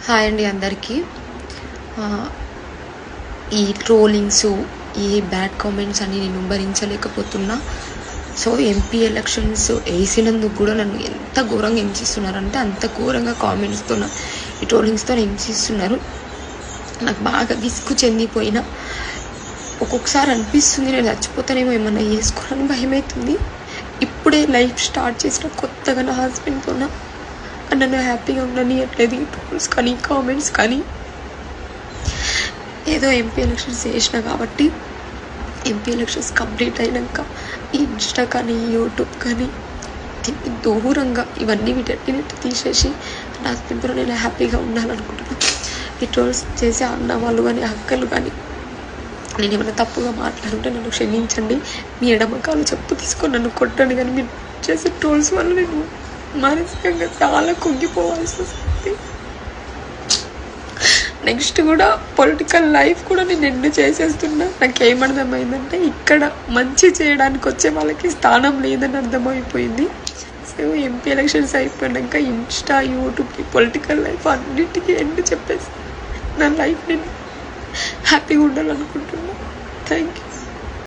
Hi అండి అందరికీ. ఈ ట్రోలింగ్స్, ఈ బ్యాడ్ కామెంట్స్ అని నేను భరించలేకపోతున్నా. సో ఎంపీ ఎలక్షన్స్ వేసినందుకు కూడా నన్ను ఎంత ఘోరంగా హింసిస్తున్నారంటే అంత ఘోరంగా కామెంట్స్తో ఈ ట్రోలింగ్స్తో హింసిస్తున్నారు. నాకు బాగా విసుగు చెందిపోయినా ఒక్కొక్కసారి అనిపిస్తుంది నేను చచ్చిపోతానేమో, ఏమన్నా చేసుకోవాలని భయమవుతుంది. ఇప్పుడే లైఫ్ స్టార్ట్ చేసిన కొత్తగా నా హస్బెండ్తో నన్ను హ్యాపీగా ఉండనియట్లేదు ఈ ట్రోల్స్ కానీ కామెంట్స్ కానీ. ఏదో ఎంపీ ఎలక్షన్స్ చేసిన కాబట్టి ఎంపీ ఎలక్షన్స్ కంప్లీట్ అయినాక ఈ ఇన్స్టా కానీ యూట్యూబ్ కానీ దూరంగా ఇవన్నీ వీటన్నిటి తీసేసి నా హస్బెండ్తో నేను హ్యాపీగా ఉండాలనుకుంటున్నాను. ఈ ట్రోల్స్ చేసే అన్న వాళ్ళు కానీ అక్కలు కానీ నేను ఏమైనా తప్పుగా మాట్లాడుంటే నన్ను క్షమించండి. మీ ఎడమకాలు చెప్పు తీసుకొని నన్ను కొట్టండి, కానీ మీరు చేసే ట్రోల్స్ వల్ల నేను మానసికంగా చాలా కుంగిపోవాల్సి వస్తుంది. నెక్స్ట్ కూడా పొలిటికల్ లైఫ్ కూడా నేను ఎండ్ చేసేస్తున్నా. నాకు ఏమర్థమైందంటే ఇక్కడ మంచి చేయడానికి వచ్చే వాళ్ళకి స్థానం లేదని అర్థమైపోయింది. సో ఎంపీ ఎలక్షన్స్ అయిపోయాక ఇన్స్టా యూట్యూబ్కి పొలిటికల్ లైఫ్ అన్నిటికీ ఎండ్ చెప్పేసి నా లైఫ్ నేను హ్యాపీగా ఉండాలనుకుంటున్నాను. Thank you.